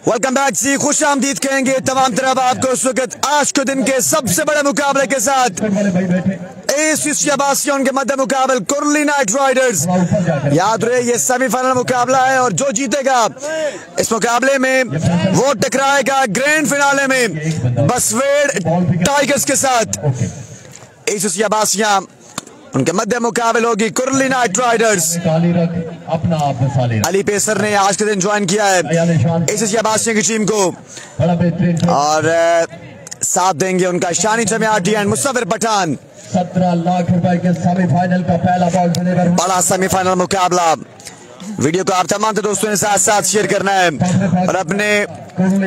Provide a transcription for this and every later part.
Welcome back जी, खुश आमदीद कहेंगे तमाम तरफ आपको उस वक्त आज के दिन के सबसे बड़े मुकाबले के साथ एसीसी अब्बासियों के मध्य मुकाबल कुर्ली नाइट राइडर्स। याद रहे ये सेमीफाइनल मुकाबला है और जो जीतेगा इस मुकाबले में वो टकराएगा ग्रैंड फिनाले में बसवेड टाइगर्स के साथ। एसीसी अब्बासियां उनके मध्य मुकाबले होगी कुर्ली नाइट राइडर्स। अली पेसर ने आज के दिन ज्वाइन किया है एसीसी अब्बासियों की टीम को और साथ देंगे उनका शानी चमियाटी एंड मुसव्विर पठान। 17 लाख रुपए के सेमीफाइनल का पहला बॉल, बड़ा सेमीफाइनल मुकाबला। वीडियो को आप तमाम दोस्तों के साथ साथ शेयर करना है और अपने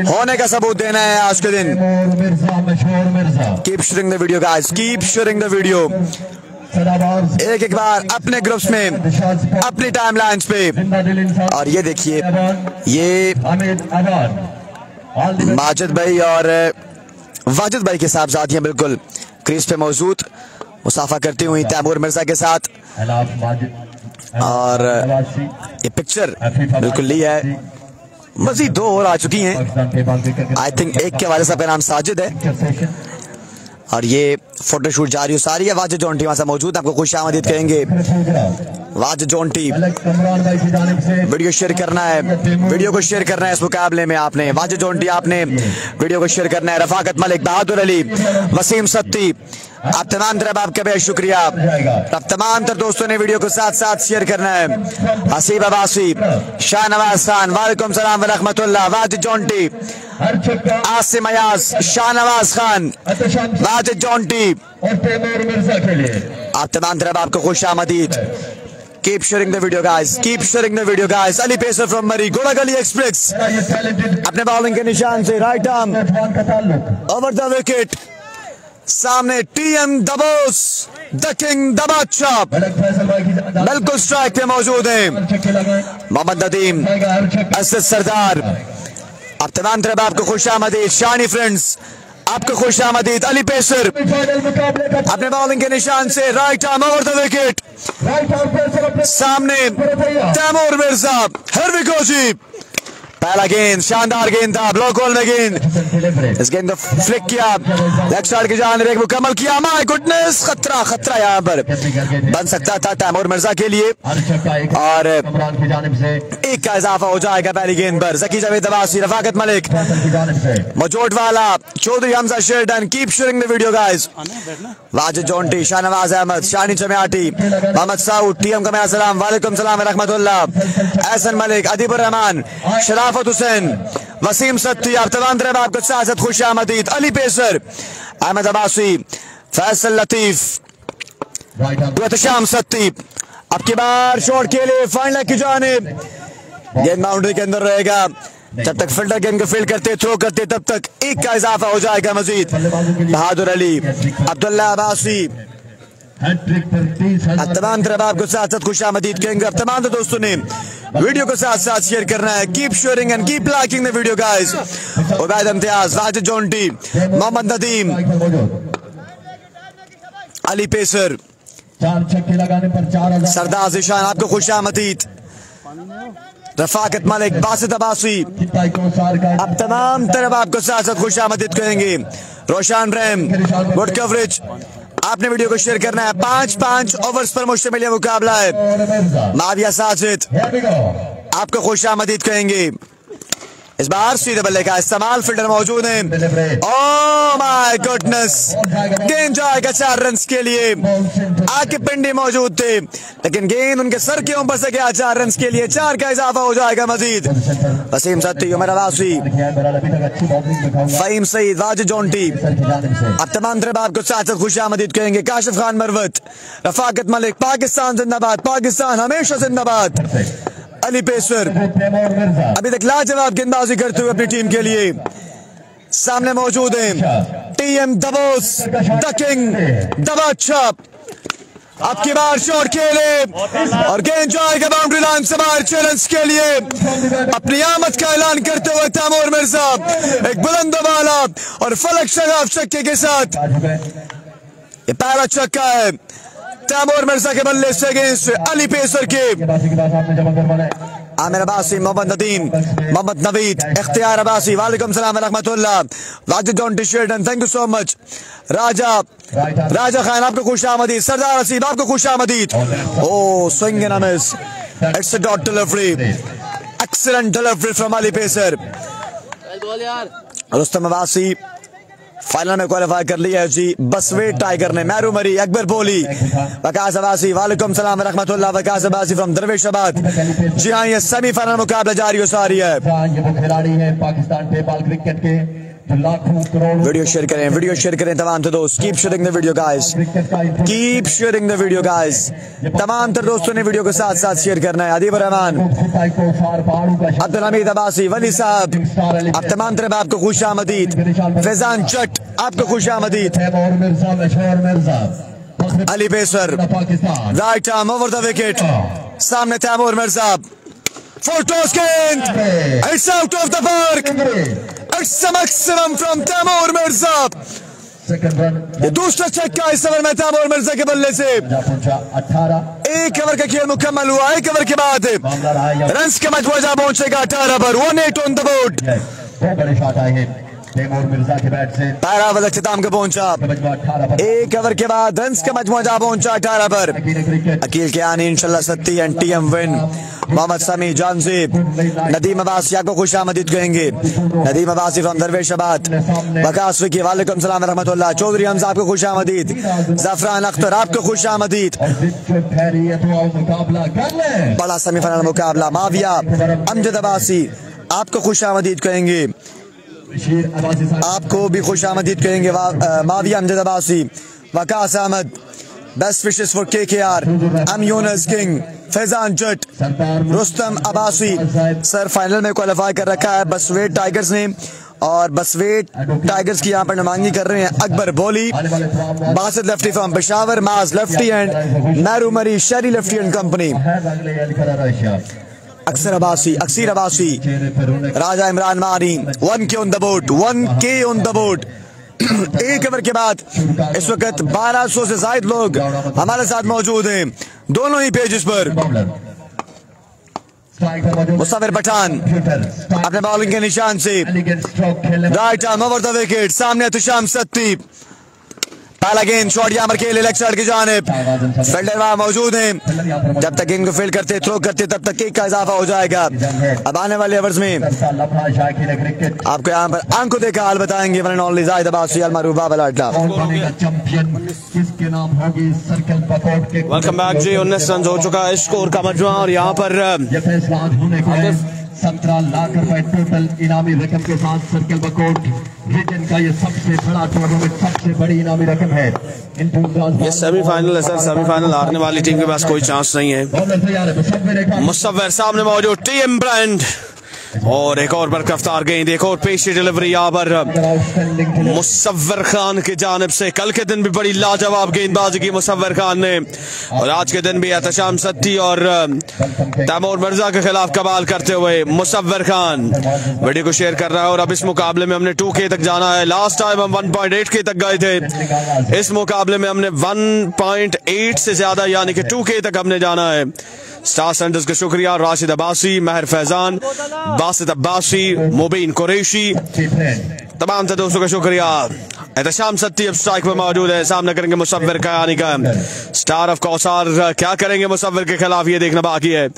होने का सबूत देना है आज के दिन। Keep sharing the video guys, keep sharing the video. एक एक बार अपने ग्रुप्स में अपनी टाइमलाइंस पे। और ये देखिए ये माजिद भाई और वाजिद भाई के साहबजादियां बिल्कुल क्रीज पे मौजूद मुसाफा करती हुई तैमूर मिर्जा के साथ। और ये पिक्चर बिल्कुल ली है। मजीद 2 और आ चुकी हैं। आई थिंक एक के वाले साहब का नाम साजिद है और ये फोटोशूट जारी हो सारी है। वाजिद जोंटी वहां से मौजूद, आपको खुश आमदीद कहेंगे। वाजिद जोंटी वीडियो शेयर करना है, वीडियो को शेयर करना है इस मुकाबले में आपने। वाजिद जोंटी आपने वीडियो को शेयर करना है। रफाकत मलिक, बहादुर अली, वसीम सत्ती, आप तमाम तरफ आपका बेहद शुक्रिया। अब तमाम तर दोस्तों ने वीडियो को साथ साथ शेयर करना है। हसीब अब्बासी, शाहनवाज खान, वालेकुम सलाम व रहमतुल्लाह। वाजिद जोंटी, आसिम अयाज, शाहनवाज खान, वाजिद जोंटी और तैमूर मिर्जा के लिए आप तमाम तरफ आपको खुश आमदीद। Keep sharing the video guys, keep sharing the video guys. Ali pacer from मरी, गोलागली एक्सप्रेस अपने बॉलिंग के निशान से right arm over the wicket. सामने टीएम दबोस द किंग द बादशाह बिल्कुल स्ट्राइक पे मौजूद है। मोहम्मद नदीम, असद सरदार, अब तमाम तरफ आपको खुश आमदीद। शानी फ्रेंड्स आपको खुश आमदीद। अली पेसर अपने बॉलिंग के निशान से right arm over the wicket. सामने Taimur Mirza, here we go जी। पहला गेंद, शानदार गेंद था, ब्लॉक होल में गेंद। इस गेंद को फ्लिक किया लेग साइड की जानिब, एक मुकम्मल किया। माय गुडनेस, खतरा खतरा यहाँ पर बन सकता था तैमूर मिर्जा के लिए और एक का इजाफा हो जाएगा पहली गेंद पर। जकी जावेद अब्बासी, रफाकत मलिक, मजोट वाला, Chaudhry Hamza Sherdan. Keep sharing the video guys. Wajid Jonty, Shahnawaz Ahmed, Shani Chamiati, Mohammad Saud, TM का मेरा सलाम, वालेकुम सलाम व रहमतुल्लाह। एहसन मलिक, अदीबुर रहमान, शराफत हुसैन, वसीम सत्ती, आप तमाम तरफ आपको साथ खुश आमदीद। अली पेसर, अहमद अब्बासी, फैसल लतीफ, शाम सत्ती। अब की बार शॉट के लिए फाइनल की जानिब, गेंद बाउंड्री के अंदर रहेगा। जब तक फील्डर गेंद को फील्ड करते थ्रो करते तब तक एक का इजाफा हो जाएगा मजीद। बहादुर अली, अब्दुल्ला अब्बासी, तमाम तरफ आपको साथ साथ खुश आमदीद कहेंगे। अब तमाम दोस्तों ने वीडियो को साथ साथ शेयर करना है। Keep sharing and keep liking the video guys. Ubaid Imtiaz, Wajid Jonty, Mohammad Nadeem, Ali Pacer, Sardar Zeeshan, आपको खुश आमदीद। रफाकत मलिक, बासित अब्बासी, अब तमाम तरफ आपको साथ साथ खुश आमदीद कहेंगे। रोशान रहम, गुड कवरेज, आपने वीडियो को शेयर करना है। 5-5 ओवर्स पर मुश्तमिल ये मुकाबला है। माविया साजिद, आपको खुश आमदीद कहेंगे। इस बार सीधे बल्ले का इस्तेमाल, फील्डर मौजूद है। ओह माय गुडनेस, गेंद जाएगा 4 रन के लिए। आके पिंडी मौजूद थे लेकिन गेंद उनके सर के ऊपर से गया 4 रन के लिए। 4 का इजाफा हो जाएगा मजीद। वसीम सत्ती, उमर अब्बासी, फहीम सईद, वाजिद जोंटी, अब तमाम तरफ आपको साथ साथ खुश आमदीद कहेंगे। काशिफ खान मरवत, रफाकत मलिक, पाकिस्तान जिंदाबाद, पाकिस्तान हमेशा जिंदाबाद। अली पेसर अभी तक लाजवाब गेंदबाजी करते हुए अपनी टीम के लिए सामने मौजूद हैं। टीएम दबोस द किंग द बादशाह, आपकी बार शॉट खेले और गेंद जाएगा बाउंड्री लाइन से बाहर। चैलेंज के लिए अपनी आमद का ऐलान करते हुए तैमूर मिर्जा एक बुलंद बाला और फलक शगाफ छक्के के साथ। ये पहला छक्का है तैमूर मिर्जा के बल्ले से अगेंस्ट अली पेसर के। आमिर अब्बासी, मोहम्मद नदीम, मोहम्मद नवीद, इख्तियार अब्बासी, वालेकुम सलाम रहमतुल्लाह, वाजिद जॉन टी-शर्ट, thank you so much. Raja Khan आपको खुश आमदीद। सरदार असीब आपको खुश आमदीद। Oh swing and a miss, it's a dot delivery, excellent delivery from Ali Pacer. Rustam Abbasi final में क्वालिफाई कर लिया है जी। बसवेट टाइगर ने मैरू मरी, अकबर बोली, वकास अब्बासी, वालेकुम सलाम रहमतुल्लाह, वकास अब्बासी फ्रॉम दरवेशाबाद। जी हाँ, ये सेमीफाइनल मुकाबला जारी हो सारी है। खिलाड़ी है पाकिस्तान टेबल क्रिकेट के वीडियो शेयर करें तमाम तो दोस्त। Keep sharing the video guys, keep sharing the video guys. तमाम तर दोस्तों ने वीडियो को साथ साथ शेयर करना है। अदीब रहमान, अब्दुल हमीद अब्बासी, वली साहब, आप तमाम तरफ आपको खुश आमदीद। फैजान जट आपको खुश आमदीद। Ali pacer right arm over the wicket, सामने तैमूर मिर्जा, फुल टॉस गेंद, it's out of the park. It's a maximum from Taimur Mirza. ये दूसरा छक्का इस ओवर में तैमूर मिर्जा के बल्ले से। 1 ओवर का खेल मुकम्मल हुआ। 1 ओवर के बाद रन्स का मजमूआ जा पहुंचेगा 18 पर। 1-8 ऑन द बोर्ड। बड़े शॉट आए हैं तैमूर मिर्जा के बैट से। पहला ओवर अख्ताम को पहुंचा। 1 ओवर के बाद रन्स का मजमूआ जा पहुंचा 18 पर। अकील के आनी इंशाल्लाह Satti and TM win. Mohammad Sami, Jahanzeb, Nadeem Abbasi आपको खुश आमदीद कहेंगे। नदीम अब्बासी फ्रॉम दरवेशाबाद, वकास विकी, वालेकुम सलाम रहमतुल्लाह। चौधरी हमजा आपको खुश आमदीद। जफरान अख्तर आपको खुश आमदीद। बड़ा सेमीफाइनल मुकाबला, माविया अमजद अब्बासी आपको खुश आमदीद कहेंगे। आपको भी खुश आमदीद कहेंगे Mavia Amjad Abbasi, Waqas Ahmed, best wishes for KKR, M Younus king, Faizan Jatt, Rustam Abbasi. Sir final में क्वालिफाई कर रखा है बसवेट टाइगर्स ने और बसवेट टाइगर्स की यहाँ पर नुमाइंदगी कर रहे हैं अकबर बोली, बासित लेफ्टी फ्रॉम पेशावर, माज लेफ्टी एंड, मैरू मरी शेरी लेफ्टी एंड कंपनी, अक्सर अब्बासी, राजा इमरान मानी। 1K on the board, 1K on the board. 1 over के बाद इस वक्त 1200 से ज्यादा लोग हमारे साथ मौजूद हैं दोनों ही पेजेस पर। मुसाफिर पठान अपने बॉलिंग के निशान से right arm over the wicket, सामने तुशाम सत्ती। पहला गेंद शॉट यामर के लिए लेग साइड की जानिब, फील्डर वहां मौजूद हैं। जब तक गेंद को फील्ड करते थ्रो करते तब तक किक का इजाफा हो जाएगा। अब आने वाले ओवर्स में आपको यहाँ पर आंखों देखा हाल बताएंगे one and only Zahid Abbasi अल मारूफ बाबा लाडला। वेलकम बैक जी। 19 रन हो चुका है स्कोर का मजमुआ और यहाँ पर 17 लाख रुपए टोटल इनामी रकम के साथ सर्कल बकोट रीजन का ये सबसे बड़ा टूर्नामेंट, सबसे बड़ी इनामी रकम है। ये सेमीफाइनल है सर, सेमीफाइनल हारने वाली टीम के पास कोई चांस नहीं है। मुसव्वर सामने मौजूद, टीएम ब्रांड और एक और बरकफ्तार गेंद, एक और पेशी डिलीवरी यहाँ पर मुसव्वर खान की जानिब से। कल के दिन भी बड़ी लाजवाब गेंदबाजी की मुसव्वर खान ने और आज के दिन भी एहतशाम सत्ती और तैमूर मिर्जा के खिलाफ कमाल करते हुए मुसव्वर खान वीडियो को शेयर कर रहा है। और अब इस मुकाबले में हमने 2K तक जाना है। लास्ट टाइम हम 1.8K तक गए थे, इस मुकाबले में हमने 1.8 से ज्यादा यानी कि 2K तक हमने जाना है। स्टार सेंटर्स का शुक्रिया, राशिद अब्बासी, महर फैजान, बासित अब्बासी, मुबीन कुरैशी, तमाम दोस्तों का शुक्रिया। एहतशाम सत्ती अब स्ट्राइक में मौजूद है, सामना करेंगे मुसव्वर का यानी का स्टार ऑफ कौसार। क्या करेंगे मुसव्वर के खिलाफ ये देखना बाकी है।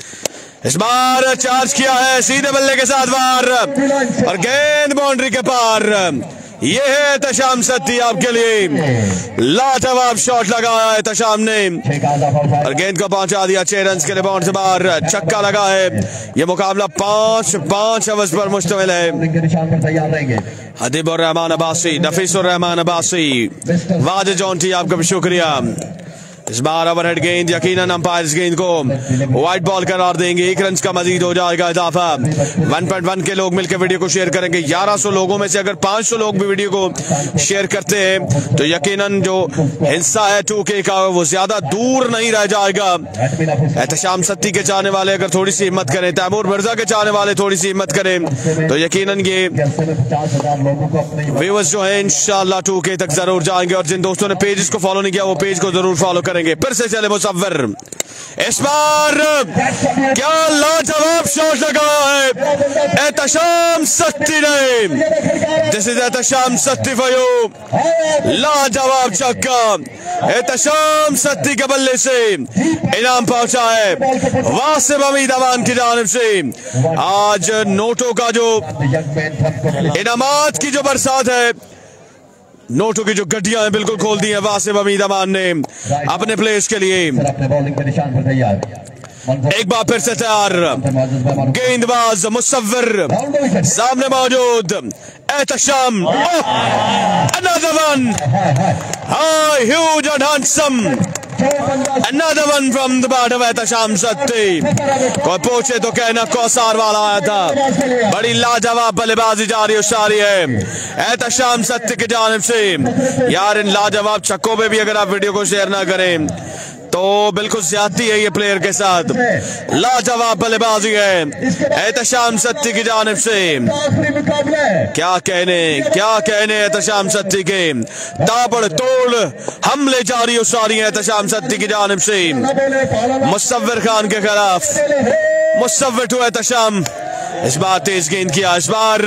इस बार चार्ज किया है सीधे बल्ले के साथ वार और गेंद बाउंड्री के पार। ये है एहतशाम सत्ती आपके लिए, लाजवाब शॉट लगाया है एहतशाम ने और गेंद को पहुंचा दिया 6 रन के लिए बाउंड से बाहर। छक्का लगा है। ये मुकाबला 5 ओवर्स पर मुश्तमिल है। हदीबुर रहमान अब्बासी, नफीसुर रहमान अब्बासी, वाजिद जॉन्टी आपका भी शुक्रिया। इस बार ओवरहेड गेंद, यकीनन अंपायर इस गेंद को व्हाइट बॉल करार देंगे। 1 रन का मजीद हो जाएगा इजाफा। 1.1 के लोग मिलकर वीडियो को शेयर करेंगे। 1100 लोगों में से अगर 500 लोग भी वीडियो को शेयर करते हैं तो यकीनन जो हिस्सा है 2K का वो ज्यादा दूर नहीं रह जाएगा। एहतशाम सत्ती के चाहने वाले अगर थोड़ी सी हिम्मत करें, तैमूर मिर्जा के चाहने वाले थोड़ी सी हिम्मत करें तो यकीनन ये व्यूअर्स जो है इंशाल्लाह 2K तक जरूर जाएंगे। और जिन दोस्तों ने पेज को फॉलो नहीं किया वो पेज को जरूर फॉलो करेंगे। फिर से चले मुसव्विर, इस बार क्या लाजवाब शॉट लगा है एहतशाम सत्ती ने। This is Ehtesham Satti for you, लाजवाब छक्का एहतशाम सत्ती के बल्ले से इनाम पहुंचा है वासिफ हमीद अमान की जानिब से। आज नोटों का जो इनामात की जो बरसात है, नोटों की जो गड्डियां हैं बिल्कुल खोल दी है वासिफ हमीद अमान ने अपने प्लेयर्स के लिए। एक बार फिर से तैयार गेंदबाज मुसव्विर, सामने मौजूद Ehtesham, another one, huge and handsome, another one from the bat of Ehtesham Satti. कोई पूछे तो कहना कौसार वाला आया था। बड़ी लाजवाब बल्लेबाजी जारी उसारी है एहतशाम सत्ती की जानिब से। यार इन लाजवाब छक्कों पे भी अगर आप वीडियो को शेयर ना करें तो बिल्कुल ज्यादती है ये प्लेयर के साथ। लाजवाब बल्लेबाजी है एहतशाम सत्ती की जानिब से। क्या कहने एहतशाम सत्ती के, ताबड़तोड़ हमले जारी उसारी है एहतशाम सत्ती की जानिब से मुसव्विर खान के खिलाफ। मुसव्विर टू एहतशाम, इस बार तेज गेंद किया, इस बार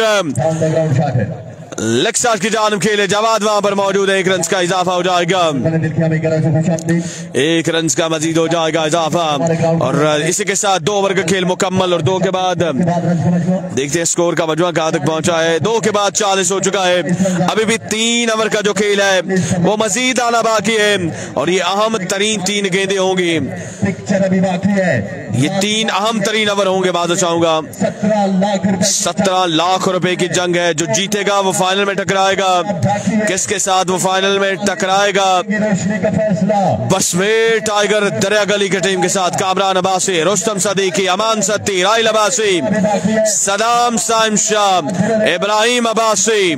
लेग शॉट की जानिब खेले जवाद, वहां पर मौजूद है। 1 रन का इजाफा हो जाएगा, 1 रन का मजीद हो जाएगा इजाफा। और इसी के साथ 2 ओवर का खेल मुकम्मल। और 2 के बाद देखते हैं स्कोर का मजमा कहां तक पहुंचा है। 2 के बाद 40 हो चुका है। अभी भी 3 ओवर का जो खेल है वो मजीद आना बाकी है और ये अहम तरीन 3 गेंदें होंगी। ये 3 अहम तरीन ओवर होंगे। बात चाहूंगा 17 लाख रुपए की जंग है। जो जीतेगा वो फाइनल में टकराएगा। किसके साथ वो फाइनल में टकराएगा? बसमेर टाइगर दरिया गली की टीम के साथ। कामरान अब्बासी, रुस्तम सदीकी, अमान सत्ती, राइल अब्बासी, सदाम साइम शाह, इब्राहिम अब्बासी,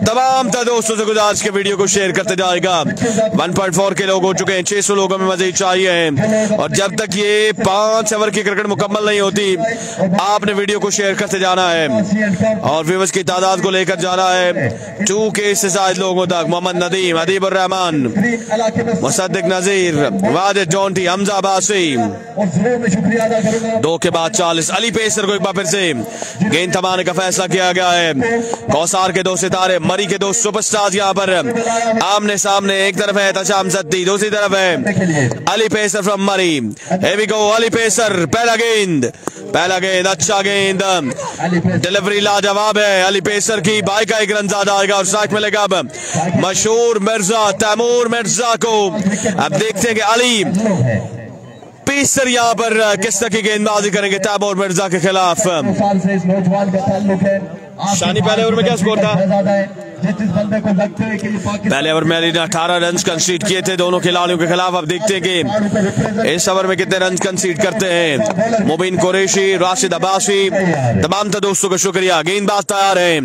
तमाम दोस्तों से गुजारिश के वीडियो को शेयर करते जाएगा। 1.4 के लोग हो चुके हैं, 600 लोगों में मजीद चाहिए। और जब तक ये 5 ओवर की क्रिकेट मुकम्मल नहीं होती आपने वीडियो को शेयर करते जाना है और व्यूअर्स की तादाद को लेकर जाना है 2K से ज्यादा लोगों तक। मोहम्मद नदीम, अदीब उर रहमान, मुसद्दिक नजीर, वाजिद जॉन्टी, हमजा अब्बासी। 2 के बाद 40। अली पेसर को एक बार फिर से गेंद थमाने का फैसला किया गया है। कौसार के 2 सितारे, मरी के 2 सुपरस्टार्स यहाँ पर आमने सामने। एक तरफ है एहतशाम सत्ती, दूसरी तरफ है अली पेसर फ्रॉम मरी। Here we go, Ali pacer, पहला गेंद, अच्छा गेंद, डिलीवरी लाजवाब है अली पेसर की। बाई का 1 रन ज्यादा आएगा और स्ट्राइक मिलेगा अब मशहूर मिर्जा तैमूर मिर्जा को। अब देखते हैं कि अली पेसर यहाँ पर किस तरह की गेंदबाजी करेंगे तैमूर मिर्जा के खिलाफ। शानी पहले ओवर में क्या स्कोर था? पहले ओवर में अली ने 18 रन कंसीड किए थे दोनों खिलाड़ियों के खिलाफ। अब देखते हैं कि इस ओवर में कितने रन कंसीड करते हैं। मुबीन कुरैशी, राशिद अब्बासी, तमाम दोस्तों का शुक्रिया। गेंदबाज तैयार है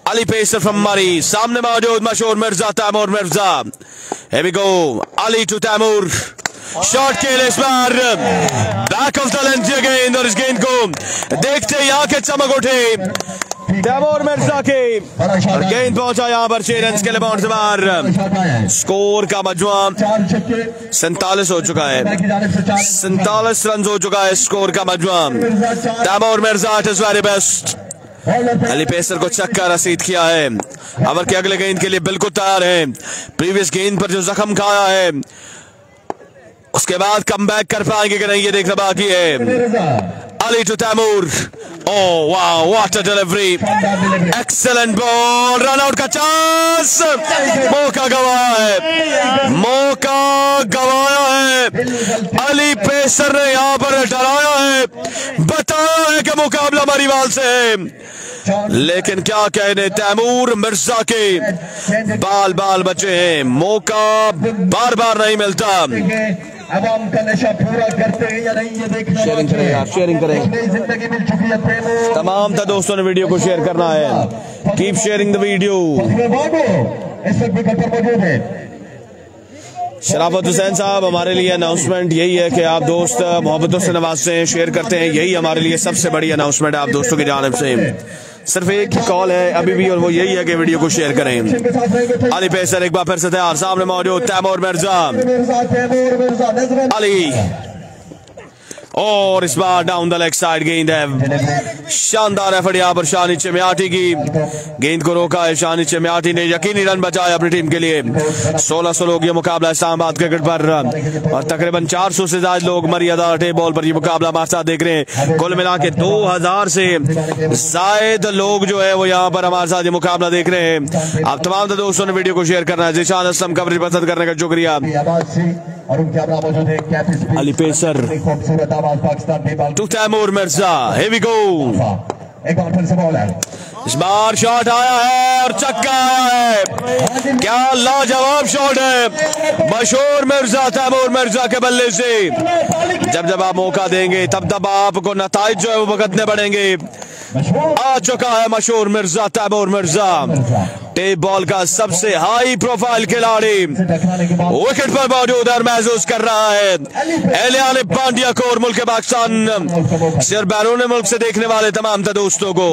अली पेसर फ्रॉम मरी, सामने मौजूद मशहूर Mirza Taimur Mirza. Here we go, Ali to Taimur, shot खेले इस बार बैक ऑफ द लेंथ गेंद। और इस गेंद को देखते यहाँ के चमक उठे तैमूर मिर्जा के और गेंद पहुंचा यहाँ पर 6 रन के लिए बाउंड से बाहर। स्कोर का मजमा 47 हो चुका है, 47 रन हो चुका है स्कोर का मजमा। Taimur Mirza it is very best. Ali pacer को छक्का रसीद किया है। ओवर के अगले गेंद के लिए बिल्कुल तैयार है। प्रीवियस गेंद पर जो जख्म खाया है उसके बाद कम बैक कर पाएंगे कि नहीं ये देखना बाकी है। अली टू तैमूर, ओह वाह what a delivery, excellent ball, run out का चांस, मौका गवाया है अली पेसर ने यहाँ पर डराया है, बताया है कि मुकाबला मरीवाल से है। लेकिन क्या कहने तैमूर मिर्जा के बाल बाल बचे हैं, मौका बार बार नहीं मिलता। अवाम का नशा पूरा करते हैं या नहीं ये देखना। शेयरिंग करें यार, शेयरिंग करें। जिंदगी मिल चुकी है तैमूर। तमाम दोस्तों ने वीडियो को शेयर करना है। Keep sharing the video. इस वक्त विकेट पर मौजूद है शराफत हुसैन साहब। हमारे लिए अनाउंसमेंट यही है कि आप दोस्त मोहब्बतों से नवाजते हैं, शेयर करते हैं, यही हमारे लिए सबसे बड़ी अनाउंसमेंट है आप दोस्तों की जानिब से। सिर्फ एक ही कॉल है अभी भी, और वो यही है कि वीडियो को शेयर करें। अली पेसर एक बार फिर से तैयार, सामने मौजूद तैमूर मिर्जा। अली और इस बार डाउन द लेग साइड गेंद है, शानदार एफर्ट यहाँ पर शानी चमियाटी की, गेंद को रोका है शानी चमियाटी ने, यकीनी रन बचाया अपनी टीम के लिए। 1600 लोग ये मुकाबला इस्लामाबाद क्रिकेट पर और तकरीबन 400 से ज्यादा लोग मर्यादा टे बॉल पर ये मुकाबला हमारे साथ देख रहे हैं। कुल मिला के 2000 से ज्यादा लोग जो है वो यहाँ पर हमारे साथ ये मुकाबला देख रहे हैं। आप तमाम दोस्तों ने वीडियो को शेयर करना है। जिशान असलम कवरेज पसंद करने का शुक्रिया। Ali pacer to Taimur Mirza, here we go। एक बार फिर से बॉल है, इस बार शॉट आया है और छक्का आया है। क्या लाजवाब शॉट है मशहूर मिर्जा, तैमूर मिर्जा के बल्ले से। जब जब आप मौका देंगे तब आपको नताइज जो है वो भुगतने पड़ेंगे। आ चुका है मशहूर मिर्जा, तैमूर मिर्जा, टेप बॉल का सबसे हाई प्रोफाइल खिलाड़ी, विकेट पर मौजूद और महसूस कर रहा है एलियान पांड्या को और मुल्क पाकिस्तान सिर्फ बैरून मुल्क से देखने वाले तमाम दोस्तों को।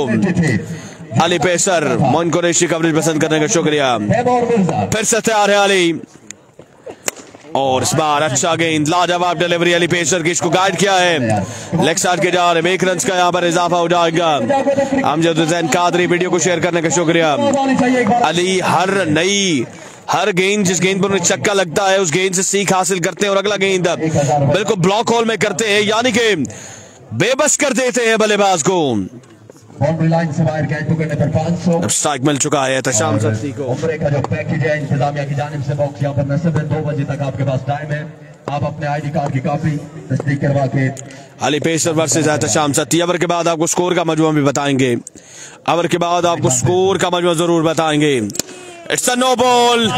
अली पेसर मोइन कुरैशी कवरेज पसंद करने का शुक्रिया। फिर से तैयार है अली और इस बार अच्छा गेंद, लाजवाब डिलीवरी अली पेसर की, इसको गाइड किया है लेग साइड के जा रहे, 1 रन का यहाँ पर इजाफा हो जाएगा। अमजद हुसैन कादरी वीडियो को शेयर करने का शुक्रिया। अली हर गेंद जिस गेंद पर उन्हें छक्का लगता है उस गेंद से सीख हासिल करते हैं और अगला गेंद बिल्कुल ब्लॉक होल में करते हैं, यानी कि बेबस कर देते हैं बल्लेबाज को। बाउंड्री लाइन से बाहर कैच पकड़ने पर 500 स्ट्राइक मिल चुका है तशाम सत्ती को। उम्र का जो पैकेज है इंतजामिया की जानिब से बॉक्स यहाँ पर नसीब है, 2 बजे तक आपके पास टाइम है। आप अपने आईडी कार्ड की कॉपी तस्दीक करवा के Ali Pacer versus Tasham Satti. Over के बाद आपको स्कोर का मजमूआ भी बताएंगे, ओवर के बाद आपको स्कोर का मजमूआ जरूर बताएंगे। It's a no ball,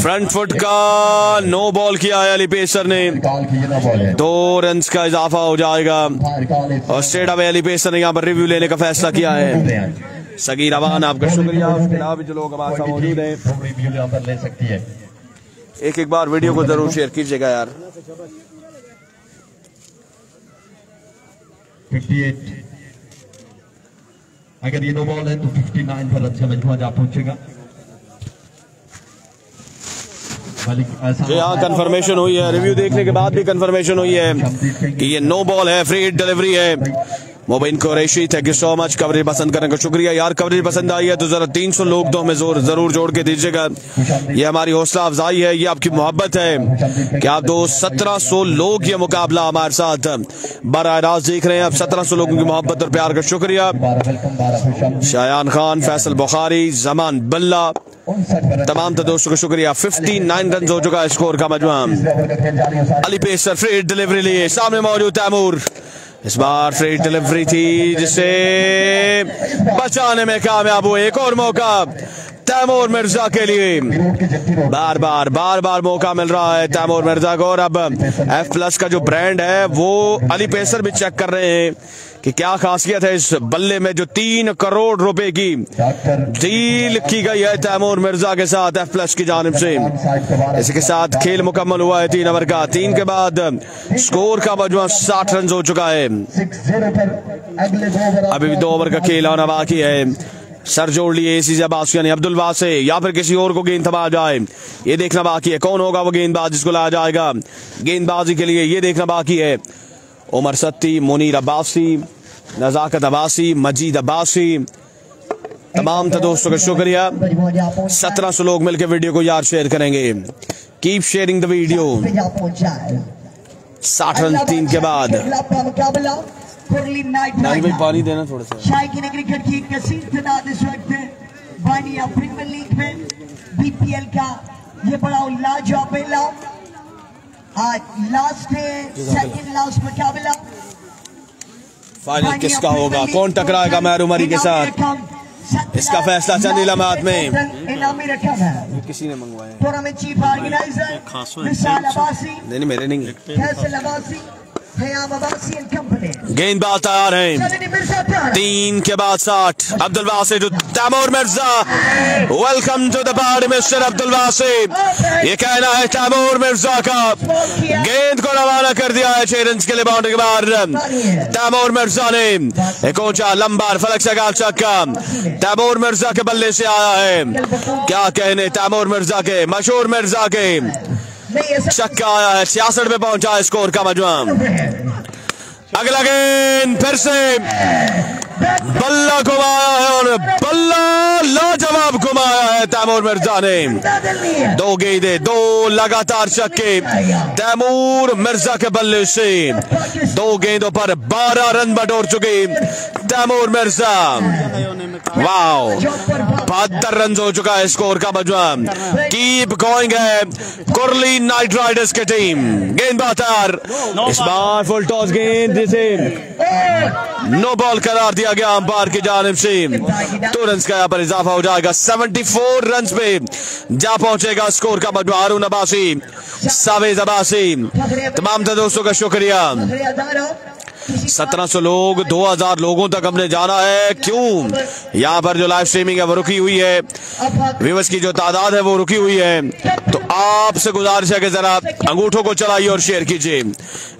front foot का नो बॉल किया है अली पेसर ने, 2 रन का इजाफा हो जाएगा और स्ट्रेट अवे अली पेसर ने यहाँ पर रिव्यू लेने का फैसला किया है। सगीर अवान आपका शुक्रिया, उसके अलावा भी जो लोग हमारे साथ मौजूद हैं ले सकती है। एक बार वीडियो को जरूर शेयर कीजिएगा यार। 58 अगर ये नो बॉल है तो 59 पर अच्छा मजमूआ जा पहुंचेगा। यहाँ कंफर्मेशन हुई है, रिव्यू देखने के बाद भी कंफर्मेशन हुई है कि ये नो बॉल है, फ्री हिट डिलीवरी है। Mobin Qureshi thank you so much, coverage पसंद करने का शुक्रिया यार। कवरेज पसंद आई है तो जरा 300 लोग तो हमें जरूर जोड़ के दीजिएगा, ये हमारी हौसला अफजाई है, ये आपकी मोहब्बत है कि आप 1700 लोग ये मुकाबला हमारे साथ बराह रास्त देख रहे हैं। अब 1700 लोगों की मोहब्बत और प्यार का शुक्रिया। शायान खान, फैसल बुखारी, जमान बिल्ला, तमाम दोस्तों का शुक्रिया। 59 रन हो चुका है स्कोर का मजमूआ। Ali Pacer free hit delivery लिए, सामने मौजूद तैमूर, इस बार फ्री डिलीवरी थी जिसे बचाने में कामयाब हुए। एक और मौका तैमूर मिर्जा के लिए, बार बार मौका मिल रहा है तैमूर मिर्जा को। और अब F+ का जो ब्रांड है वो अली पेसर भी चेक कर रहे हैं कि क्या खासियत है इस बल्ले में जो 3 करोड़ रुपए की डील की गई है तैमूर मिर्जा के साथ F+ की जानिब से। इसी के साथ खेल मुकम्मल हुआ है 3 ओवर का। 3 के बाद स्कोर का मजमूआ 60 रन हो चुका है। अभी भी 2 ओवर का खेल आना बाकी है। सर जोड़ लिए इसी अब्बास यानी अब्दुल वासे या फिर किसी और को गेंद थमा जाए, ये देखना बाकी है। कौन होगा वो गेंदबाज जिसको लाया जाएगा गेंदबाजी के लिए, ये देखना बाकी है। उमर सत्ती, मुनीर अब्बासी, नजाकत अब्बासी, मजीद अब्बासी, तमाम दोस्तों का शुक्रिया। 1700 लोग मिलकर वीडियो को यार शेयर करेंगे। Keep sharing the video. 60 run 3 के बाद। भाई पानी देना थोड़ा सा। शायकीन क्रिकेट की कसीर तादाद इस वक्त बानिया प्रीमियर लीग में BPL का ये बड़ा लाजवाब पहला आज लास्ट है, सेकंड लास्ट मुकाबला। फाइनल किसका होगा, कौन टकराएगा महरून मरी के साथ, इसका फैसला चंद लम्हात में। इनामी रकम है किसी ने मंगवाया tournament chief organiser Vishal Abbasi, नहीं मेरे नहीं है। Faisal Abbasi, Hayam Abbasi and company. गेंदबाज तैयार हैं, 3 के बाद 60। Abdul Wasid, Taimur Mirza, welcome to the party mister Abdul Wasid. ये कहना है तैमूर मिर्जा का। गेंद को रवाना कर दिया है 6 रन के लिए बाउंड्री के बाहर। तैमूर मिर्जा ने एक ऊंचा लंबा फलक से गाल छक्का तैमूर मिर्जा के बल्ले से आया है। क्या कहने तैमूर मिर्जा के, मशहूर मिर्जा के छक्का आया है। 66 पे पहुंचा है स्कोर का मजमा। अगला गेंद फिर से बल्ला घुमाया है और बल्ला लाजवाब घुमाया है तैमूर मिर्जा ने। 2 गेंदे 2 लगातार छक्के तैमूर मिर्जा के बल्ले से। 2 गेंदों पर 12 रन बटोर चुके तैमूर मिर्जा। वाओ, 72 रन हो चुका है स्कोर का मजमा। कीप गोइंग है कुर्ली नाइट राइडर्स की टीम। गेंदबाज तैयार, इस बार फुल टॉस गेंद जिसे नो बॉल करार दिया गया अंपायर की जानिब से। 2 रन का यहाँ पर इजाफा हो जाएगा। 74 रन पे जा पहुंचेगा स्कोर का मजमा। हारून अब्बासी, सावेद अब्बासी, तमाम दोस्तों का शुक्रिया। 1700 लोग, 2000 लोगों तक हमने जाना है। क्यों? यहाँ पर जो लाइव स्ट्रीमिंग है वो रुकी हुई है, व्यूअर्स की जो तादाद है वो रुकी हुई है। तो आपसे गुजारिश है कि जरा अंगूठों को चलाइए और शेयर कीजिए।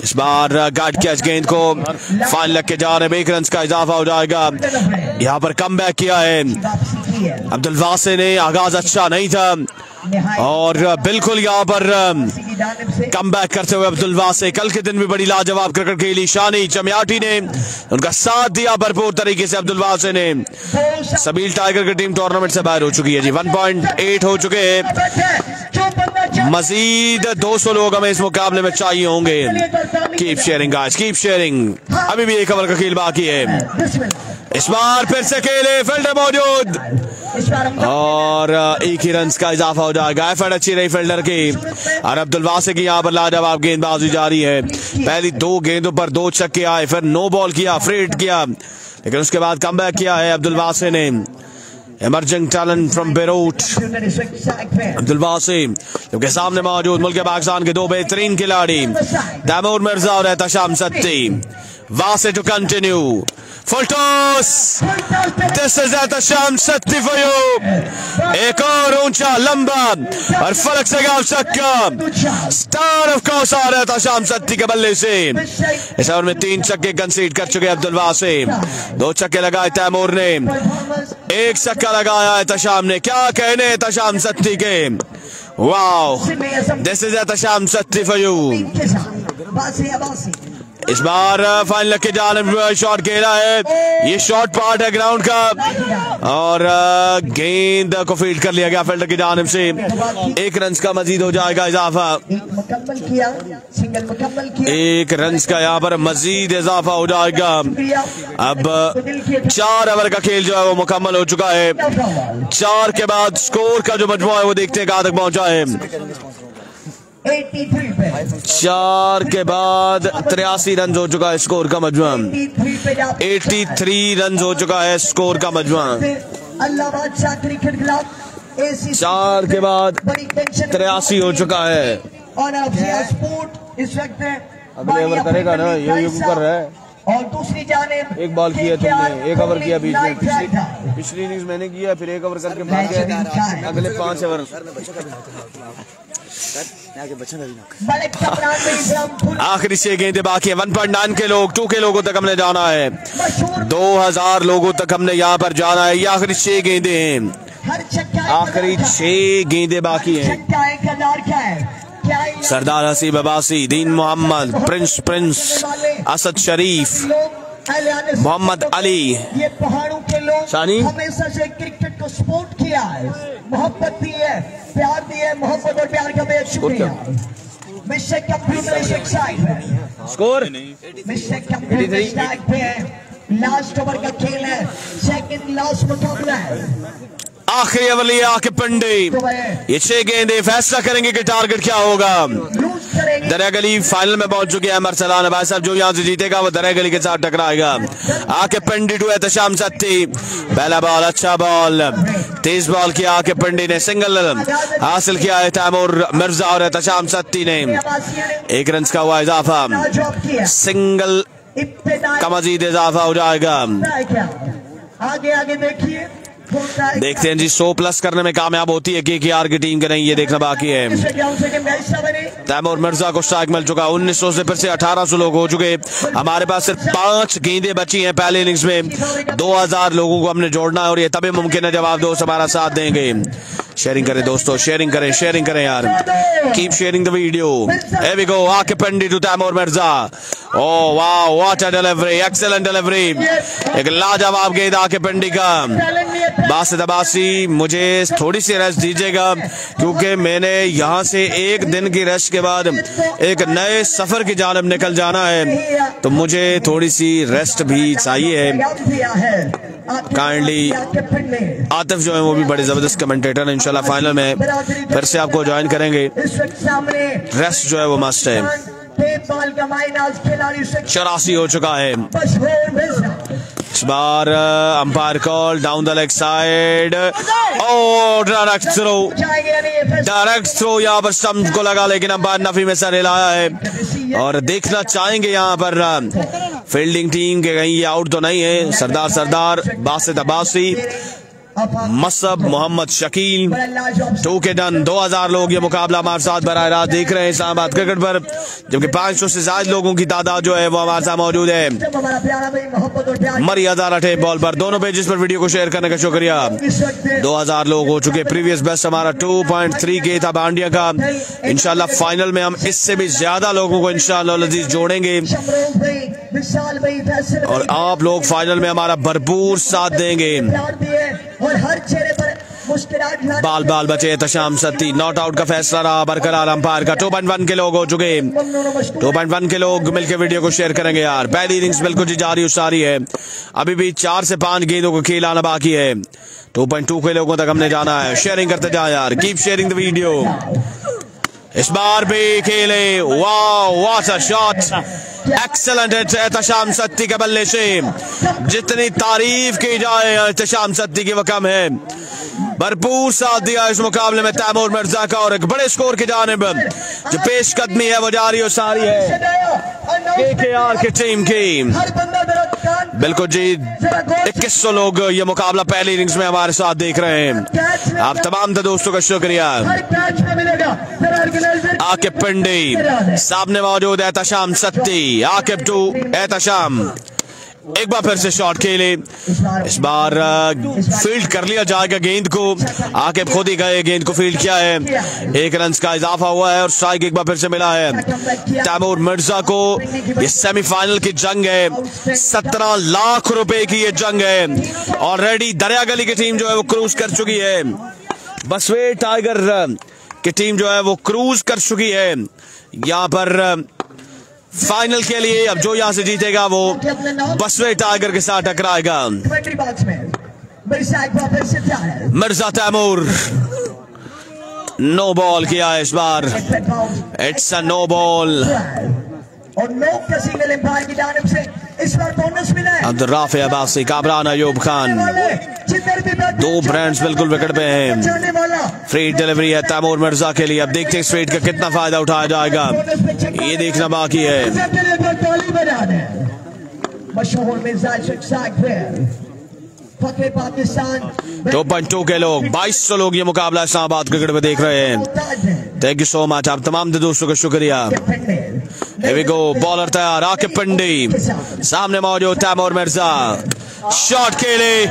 इस बार गार्ड कैच गेंद को फाइनल लग के जा रहे हैं। 1 रन का इजाफा हो जाएगा। यहाँ पर कम बैक किया है अब्दुल वासिद ने। आगाज अच्छा नहीं था और बिल्कुल यहाँ पर कम बैक करते हुए अब्दुल वासिद कल के दिन भी बड़ी लाजवाब क्रिकेट खेली। शानी चमियाटी ने उनका साथ दिया भरपूर तरीके से अब्दुल वासिद ने। सबील टाइगर की टीम टूर्नामेंट से बाहर हो चुकी है जी। 1.8 हो चुके हैं। मजीद 200 लोग हमें इस मुकाबले में चाहिए होंगे। Keep sharing guys, keep sharing. अभी भी 1 ओवर का खेल बाकी है। इस बार फिर से खेले फील्डर मौजूद और 1 ही रन का इजाफा हो जाएगा। एफर्ट अच्छी रही फील्डर की और अब्दुल वासिद की यहाँ पर लाजवाब गेंदबाजी जारी है। पहली 2 गेंदों पर 2 छक्के आए, फिर नो बॉल किया, फ्रेट किया, लेकिन उसके बाद कमबैक किया है अब्दुल वासिद ने। Emerging talent from Birote Abdul Wasid, जो के सामने मौजूद मुल्क पाकिस्तान के 2 बेहतरीन खिलाड़ी तैमूर मिर्जा और Ehtesham Satti. Wasid to continue, full toss, this is Ehtesham Satti for you. एक और ऊंचा लंबा और फलक से गाल छक्का। स्टार ऑफ कोर्स आ रहा है एहतशाम सत्ती के बल्ले से। इस ओवर में 3 छक्के कंसीड कर चुके अब्दुल वासिद। 2 छक्के लगाए तैमूर ने, 1 छक्का लगाया एहतशाम ने। क्या कहने एहतशाम सत्ती के। Wow, this is Ehtesham Satti for you. इस बार फाइनल के जाने शॉट खेला है। ये शॉट पार्ट है ग्राउंड का और गेंद को फील्ड कर लिया गया फील्डर की जानिब से। 1 रन का मजीद हो जाएगा इजाफा। 1 रन का यहाँ पर मजीद इजाफा हो जाएगा। अब 4 ओवर का खेल जो है वो मुकम्मल हो चुका है। 4 के बाद स्कोर का जो मजमूआ है वो देखते हैं कहां तक पहुंचा है। 4 के बाद 83 रन हो चुका है स्कोर का मजमूआ। 83 रन हो चुका है स्कोर का मजमूआ। 4 के बाद 83 हो चुका है। अगले ओवर करेगा ना, ये कर रहा है। और दूसरी जानिब 1 बॉल किया तुमने, 1 ओवर किया बीच में। पिछली इनिंग्स मैंने किया, फिर 1 ओवर करके भाग गया। अगले 5 ओवर आखिरी 6 गेंदें बाकी है। 1.9 के लोग, 2 के लोगों तक हमने जाना है। 2000 लोगों तक हमने यहाँ पर जाना है। ये आखिरी 6 गेंदें हैं। आखिरी 6 गेंदें बाकी हैं। सरदार हसीब अब्बासी, दीन मोहम्मद, प्रिंस असद शरीफ, मोहम्मद अली। ये पहाड़ों के लोग शानी हमेशा से क्रिकेट को सपोर्ट किया है, मोहब्बत दी है, प्यार दी है। मोहब्बत और प्यार का बेहद शुक्रिया। मिस्टर कंप्यूटर स्ट्राइक है। स्कोर मिस्टर कंप्यूटर स्ट्राइक पे है। लास्ट ओवर का खेल है, सेकंड लास्ट मुकाबला है। आखिरी ओवर लिया आके पंडे। ये 6 गेंदें फैसला करेंगे कि टारगेट क्या होगा। दरिया गली फाइनल में पहुंच चुके हैं। अमर सलान भाई साहब, जो यहाँ से जीतेगा वो दरिया गली के साथ टकराएगा। आके पिंडी टू एहतशाम सत्ती, पहला बॉल अच्छा बॉल, तेज बॉल किया आके पिंडी ने, सिंगल हासिल किया है तैमूर मिर्जा और एहतशाम सत्ती ने। 1 रन का हुआ इजाफा, सिंगल का मजीद इजाफा हो जाएगा। आगे आगे देखिए, देखते हैं जी 100 प्लस करने में कामयाब होती है केकेआर की टीम के नहीं, ये देखना बाकी है। तैमूर मिर्जा को स्ट्राइक मिल चुका, 1900 से फिर से 1800 लोग हो चुके। हमारे पास सिर्फ 5 गेंदें बची हैं पहले इनिंग्स में। 2000 लोगों को हमने जोड़ना है और ये तभी मुमकिन है जब आप दोस्त हमारा साथ देंगे। शेयरिंग करें दोस्तों, शेयरिंग करें यार, keep sharing the video. here we go, आके पिंडी टू तैमूर मिर्जा। ओह वाह, what a delivery, excellent delivery, एक लाजवाब गेंद आके पिंडी का। बासित अब्बासी, मुझे थोड़ी सी रेस्ट दीजिएगा क्योंकि मैंने यहाँ से 1 दिन की रेस्ट के बाद एक नए सफर की जानिब निकल जाना है, तो मुझे थोड़ी सी रेस्ट भी चाहिए। काइंडली आतिफ जो है वो भी बड़े जबरदस्त कमेंटेटर है, इंशाल्लाह फाइनल में फिर से आपको ज्वाइन करेंगे। रेस्ट जो है वो मस्ट है। 84 हो चुका है। इस बार umpire call down the leg side, और डायरेक्ट थ्रो यहाँ पर स्टंप को लगा, लेकिन अंपायर नफी में सर हिलाया है। और देखना चाहेंगे यहाँ पर फील्डिंग टीम के कहीं ये आउट तो नहीं है। सरदार बासित अब्बासी, मसब मोहम्मद शकील, 2 के डन। 2000 लोग ये मुकाबला हमारे साथ बराह रास्त देख रहे हैं इस्लामाबाद क्रिकेट पर, जबकि 500 से ज्यादा लोगों की तादाद जो है वो हमारे साथ मौजूद है। मरी हजारा टेप बॉल पर, दोनों पेजेस पर वीडियो को शेयर करने का शुक्रिया। 2000 लोग हो चुके। प्रीवियस बेस्ट हमारा 2.3 के था बांडिया का। इंशाल्लाह फाइनल में हम इससे भी ज्यादा लोगों को इंशाल्लाह लजीज जोड़ेंगे और आप लोग फाइनल में हमारा भरपूर साथ देंगे। और हर चेहरे पर मुस्कुराहट। बाल बचे एहतशाम सत्ती, नॉट आउट का फैसला रहा बरकरार अंपायर का। 2.1 के लोग हो चुके, 2.1 के लोग मिलकर वीडियो को शेयर करेंगे यार। पहली इनिंग्स बिल्कुल जी जारी उसारी है, अभी भी 4 से 5 गेंदों को खेल आना बाकी है। 2.2 के लोगों तक हमने जाना है। शेयरिंग करते जाए यार, कीप शेयरिंग द वीडियो। इस बार भी खेले, वाह what a shot, excellent Ehtesham Satti के बल्ले से। जितनी तारीफ की जाए एहतशाम सत्ती की वो कम है। भरपूर साथ दिया इस मुकाबले में तैमूर मिर्जा का और एक बड़े स्कोर की जानिब जो पेशकदमी है वो जारी और सारी है केकेआर की टीम की। बिल्कुल जी, 2100 लोग ये मुकाबला पहली इनिंग्स में हमारे साथ देख रहे हैं। आप तमाम दोस्तों का शुक्रिया। आकिब पिंडी सामने मौजूद है, एहतशाम सत्ती, आकिब टू एहतशाम। एक बार फिर से शॉट खेले, इस बार फील्ड कर लिया जाएगा गेंद को। आकिब खुद ही गए, गेंद को फील्ड किया है। 1 रन का इजाफा हुआ है और स्ट्राइक एक बार फिर से मिला है तैमूर मिर्जा को। ये सेमीफाइनल की जंग है, 17 लाख रुपए की ये जंग है। ऑलरेडी दरिया गली की टीम जो है वो क्रूज कर चुकी है, बसवे टाइगर की टीम जो है वो क्रूज कर चुकी है यहाँ पर फाइनल के लिए। अब जो यहां से जीतेगा वो बसवे टाइगर के साथ टकराएगा। मिर्जा तैमूर नो बॉल किया है इस बार, इट्स अ नो बॉल। और नो का सिग्नल एम्पायर की जानिब से इस बार बोनस मिला है। अब्दुल राफे अब्बासी, कामरान अयूब खान, 2 ब्रांड्स बिल्कुल विकेट पे हैं। फ्री डिलीवरी है तैमूर मिर्जा के लिए। अब देखते हैं स्ट्रेट का कितना फायदा उठाया जाएगा, ये देखना बाकी है। मशहूर मिर्जा 2.2 के लोग, 2200 लोग ये मुकाबला इस्लामाबाद क्रिकेट में देख रहे हैं। थैंक यू सो मच, आप तमाम दोस्तों का शुक्रिया। Here we go, बॉलर तैयार, आकिब पिंडी, सामने मौजूद तैमूर मिर्जा, शॉट खेले,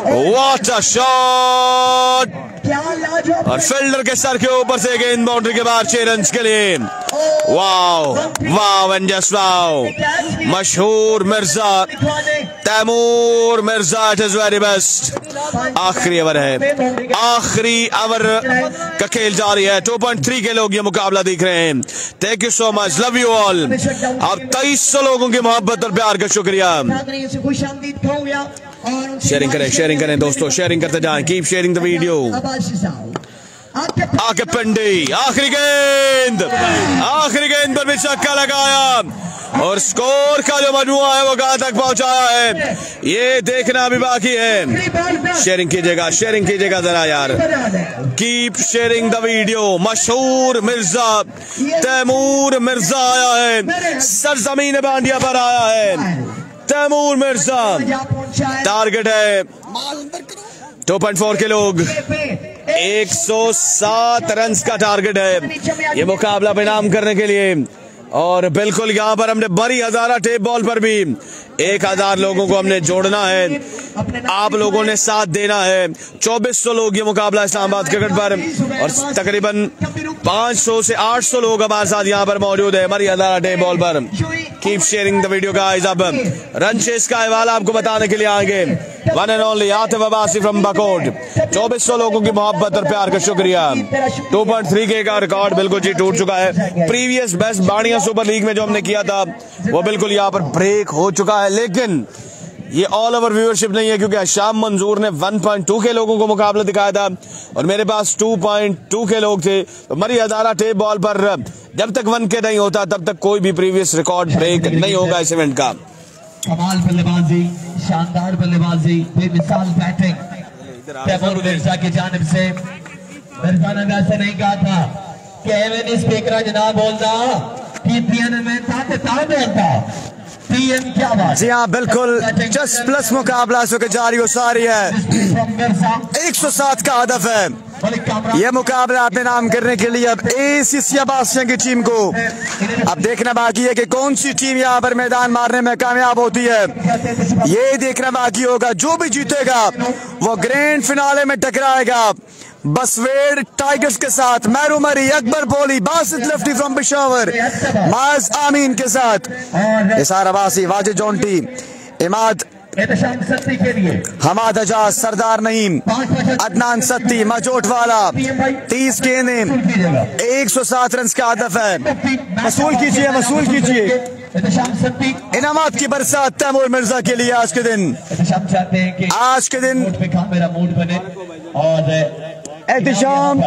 व्हाट अ शॉट, और फील्डर के सर के ऊपर से गेंद बाउंड्री के बाहर 6 रन के लिए। Wow wow and just wow, मशहूर Mirza Taimur Mirza, it is very best. आखिरी ओवर है, आखिरी ओवर का खेल जारी है। 2.3 के लोग ये मुकाबला देख रहे हैं। Thank you so much, love you all. आप 2300 लोगों की मोहब्बत और प्यार का शुक्रिया। शेयरिंग करें दोस्तों, शेयरिंग करते जाएं, कीप शेयरिंग द वीडियो। आके पिंडी, आखिरी गेंद पर भी छक्का लगाया और स्कोर का जो मजमुआ है वो कहां तक पहुंचाया है ये देखना अभी बाकी है। शेयरिंग कीजिएगा जरा यार, कीप शेयरिंग द वीडियो। मशहूर मिर्जा तैमूर मिर्जा आया है, सरजमीन बांडिया पर आया है तैमूर मिर्जा। टारगेट है 2.4 के लोग, 107 रन का टारगेट है ये मुकाबला परिणाम करने के लिए। और बिल्कुल यहाँ पर हमने बड़ी हजारा टेप बॉल पर भी 1000 लोगों को हमने जोड़ना है, आप लोगों ने साथ देना है। 2400 लोग ये मुकाबला इस्लामाबाद क्रिकेट पर और तकरीबन 500 से 800 लोग हमारे साथ यहाँ पर मौजूद है हमारी हजारा टेप बॉल पर। Keep sharing the video guys. अब रन चेस का हवाला आपको बताने के लिए आगे one and only Atif Abbasi from Bakot. 2400 लोगों की मोहब्बत और प्यार का शुक्रिया। 2.3K का रिकॉर्ड बिल्कुल जी टूट चुका है। प्रीवियस बेस्ट बाणिया सुपर लीग में जो हमने किया था वो बिल्कुल यहाँ पर ब्रेक हो चुका है, लेकिन ये ऑल ओवर व्यूअरशिप नहीं है क्योंकि शाम मंजूर ने 1.2K लोगों को मुकाबला दिखाया था और मेरे पास 2.2K लोग थे। तो मरी हजारा टेप बॉल पर जब तक 1K नहीं होता तब तक कोई भी प्रीवियस रिकॉर्ड ब्रेक नहीं होगा इस इवेंट का। कमाल बल्लेबाजी, शानदार बल्लेबाजी, बेमिसाल बैटिंग तैमूर मिर्जा की जानिब से। मिर्जा ने वैसे नहीं कहा था कि एवन स्पीकर जनाब बोलता कि पीएन में बोलता पीएम क्या बात। जी हाँ बिल्कुल, जस्ट प्लस मुकाबला जारी हो सारी है। 107 का हदफ है। यह मुकाबला अपने नाम करने के लिए अब ACC अब्बासिया की टीम को अब देखना बाकी है कि कौन सी टीम यहाँ पर मैदान मारने में कामयाब होती है। ये देखना बाकी होगा, जो भी जीतेगा वो ग्रैंड फिनाले में टकराएगा बसवेड़ टाइगर्स के साथ। मैरू मरी, अकबर बोली, बासित लेफ्टी फ्रॉम पेशावर, माज आमीन के साथ निसार अब्बासी, वाजिद जोंटी, इमाद हमाद अजाज, सरदार नईम, अदनान सत्ती, मजोट वाला। 30 गेंदें, 107 रन का हदफ है। वसूल कीजिए इनामात की बरसात तैमूर मिर्जा के लिए आज के दिन एहतिशाम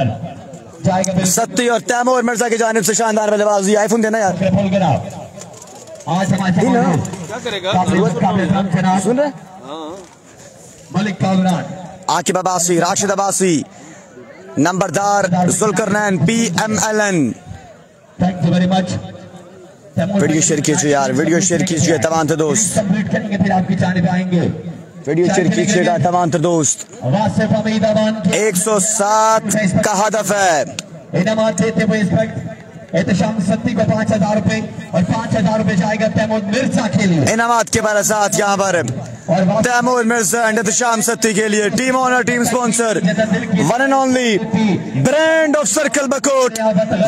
सत्ती और तैमूर मिर्जा की जानिब से शानदार बल्लेबाजी। आईफोन देना यार, सुन रहे? मलिक कामरान, आकिब अब्बासी, राशिद अब्बासी, नंबरदार Zulqarnain, PMLN। Thank you very much. Video share कीजिए यार, वीडियो शेयर कीजिए तमाम दोस्त, फिर आपकी जानिब आएंगे। वीडियो शेयर कीजिएगा तमाम दोस्त। 107 का हदफ है। इनामात देते हुए एहतिशाम सत्ती को 5000 रुपए और 5000 रुपए जाएगा तैमूर मिर्जा के लिए। इनामात के बरसात यहाँ पर तैमूर मिर्जा एंड एहतिशाम सत्ती के लिए। Team owner, team sponsor, one and only brand of circle Bakot,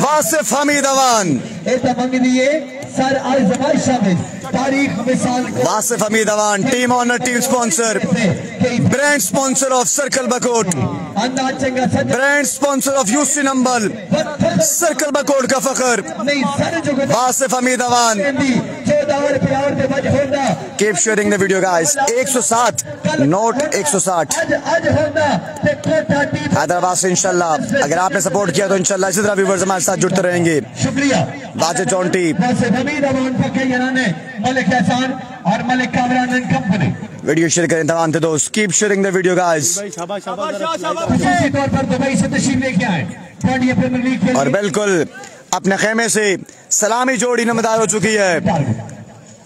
Wasif Hameed Awan. Wasif Hameed Awan, team owner, team sponsor, brand sponsor of circle Bakot, brand sponsor of UC number, circle Bakot का फखर Wasif Hameed Awan. Keep sharing the video guys. 107 not 160 Hyderabad से इंशाल्लाह। अगर आपने support किया तो इंशाल्लाह इसी तरह व्यूअर्स हमारे साथ जुड़ते रहेंगे। वाजिद जोंटी, मलिक एहसान और Malik Kamran and company. Video share करें तमाम दोस्त। Keep sharing the video guys. खासी तौर पर दुबई से तशरीफ लेके आए और बिल्कुल अपने खेमे से सलामी जोड़ी नमदार हो चुकी है।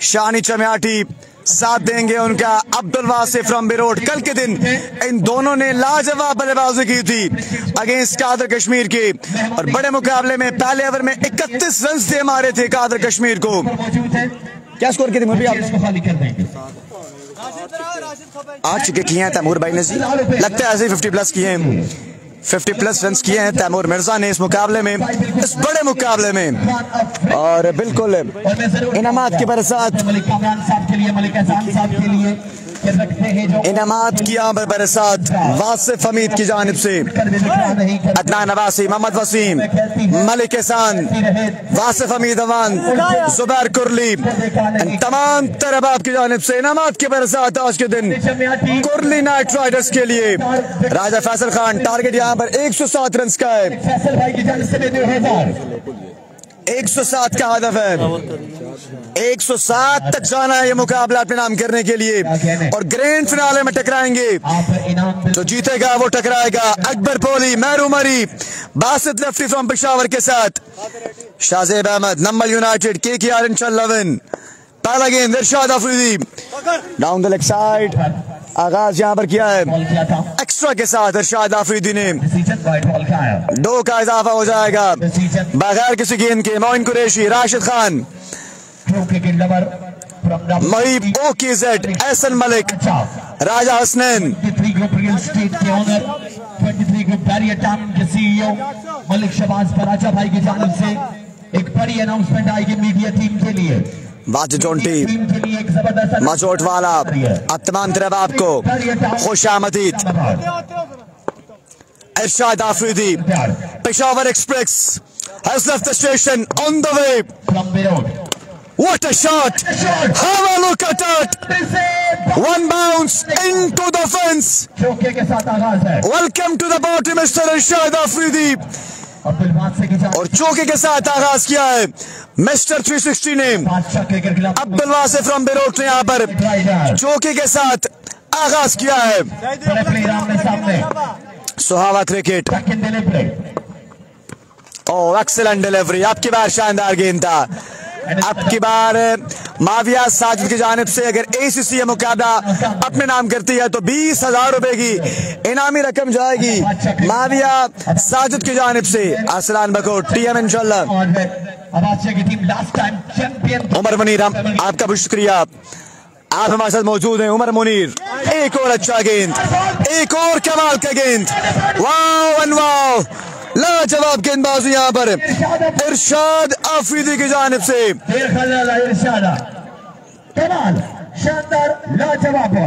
शानी चमियाटी साथ देंगे उनका अब्दुल वासिफ फ्रॉम बिरोट। कल के दिन इन दोनों ने लाजवाब बल्लेबाजी की थी अगेंस्ट कादर कश्मीर के और बड़े मुकाबले में पहले ओवर में 31 रन से मारे थे कादर कश्मीर को। क्या स्कोर की थी? 8 छक्के किए हैं तैमूर भाई ने जी, लगता है ऐसे 50 प्लस किए हैं। 50 प्लस रन किए हैं तैमूर मिर्जा ने इस मुकाबले में, इस बड़े मुकाबले में। और बिल्कुल इनामात के बरसात मलिक कामरान साहब के लिए, मलिक एहसान साहब के लिए कि रखते हैं जो इनामात की यहाँ पर बरसात वासिफ हमीद की जानिब से, अदनान अब्बासी, मोहम्मद वसीम, मलिक एहसान, वासिफ हमीद अवान, जुबैर कुरली, तमाम तरबाब की जानिब से इनामात की बरसात आज के दिन कुरली नाइट राइडर्स के लिए। राजा फैसल खान टारगेट यहाँ पर 107 रन का है, फैसल भाई की जानिब से 2000 107 का हदफ है, 107 तक जाना है ये मुकाबला अपने नाम करने के लिए और ग्रैंड फिनाले में टकराएंगे। जो जीतेगा वो टकराएगा अकबर पोली, मेहरू मरी, बासित लेफ्टी फ्रॉम पेशावर के साथ, शाहजेब अहमद, नंबल यूनाइटेड, KKR इंशाल्लाह विन। पहला गेंद Irshad Afridi down the leg side, आगाज यहाँ पर किया है एक्स्ट्रा के साथ इरशाद अफरीदी ने, 2 का इजाफा हो जाएगा बगैर किसी गेंद के। मोइन कुरैशी, राशिद खान, महीब OKZ, एहसन मलिक, राजा हसनैन, मलिक शहबाज पराचा भाई की जानिब से एक बड़ी अनाउंसमेंट आएगी मीडिया टीम के लिए, मचोट वाला। अब तमाम तरफ आपको खुश आमदीद। Irshad Afridi, Peshawar express has left the station on the way. What a shot! Have a look at that! One bounce into the fence. Welcome to the party, Mr. इरशाद अफरीदी। और चौके के साथ आगाज किया है मिस्टर 360 ने, अब्दुल वासिफ फ्रॉम बेरोट ने यहाँ पर चौके के साथ आगाज किया है। सुहावा क्रिकेट, ओह एक्सीलेंट डिलीवरी, आपकी बार शानदार गेंद था। अब की बार माविया साजिद की जानिब से अगर ACC मुकाबला अपने नाम करती है तो 20,000 रुपए की इनामी रकम जाएगी माविया साजिद की जानिब से। असलान बकोट TM इंशाल्लाह। उमर मुनीर, आपका बहुत शुक्रिया, आप हमारे साथ मौजूद हैं। उमर मुनीर, एक और अच्छा गेंद, एक और कमाल का गेंद, वाह वन वाह, लाजवाब गेंदबाजी यहाँ पर इरशाद अफरीदी की जानिब से।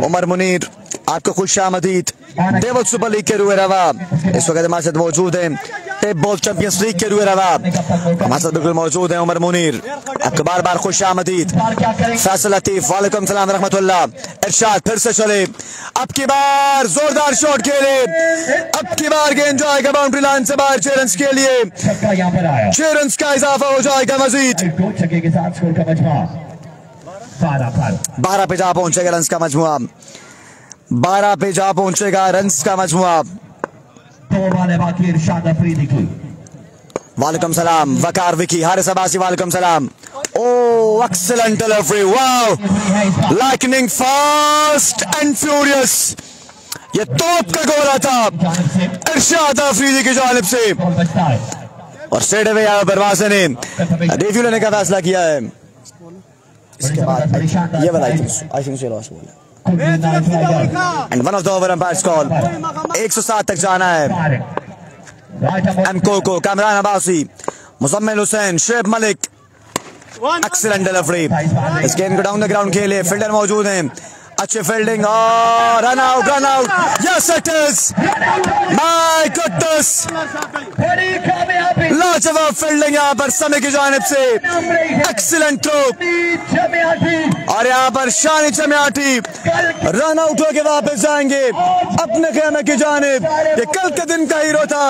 उमर मुनीर, आपको खुश आमदीद। डेवल सुपर लीग के रूए रवा इस वक्त हमारे साथ मौजूद हैं, टेप बॉल चैंपियंस लीग के रूए रवा हमारे साथ बिल्कुल मौजूद हैं। उमर मुनीर, आपको बार बार खुश आमदीद। फैसल लतीफ, वालेकुम सलाम रहमतुल्लाह। इरशाद फिर से चले, अब की बार जोरदार शॉट खेले, अब की बार गेंद जाएगा बाउंड्री लाइन से बाहर 6 रन के लिए, 6 रन का इजाफा हो जाएगा मजीद। 12 पे जा पहुंचेगा रन का मजमुआ, 12 पे जा पहुंचेगा रन का मजमुआ। वालेकुम सलाम वकार विकी, हारिस अब्बासी, वालेकुम सलाम। Oh excellent delivery, wow, lightning fast and furious, ये तोप का गोला था इरशाद अफरीदी की जानिब से। और स्ट्रेट अवे बरवासे ने रिव्यू लेने का फैसला किया है। इसके बाद ये वाला आई थिंक लॉस बोला and one of the over umpires call, 107 तक जाना है। एम कोको, कामरान अब्बासी, मुजम्मिल हुसैन, शुएब मलिक, एक्सीलेंट डिलीवरी। इस गेंद को डाउन द ग्राउंड खेले, फील्डर मौजूद हैं, अच्छी फील्डिंग और run out, run out, yes it is, my goodness, लाजवाब फील्डिंग यहाँ पर समय की जानिब से, एक्सीलेंट थ्रो और यहाँ पर शानी चमियाटी रन आउट होकर वापस जाएंगे अपने खेमे की जानिब। ये कल के दिन का हीरो था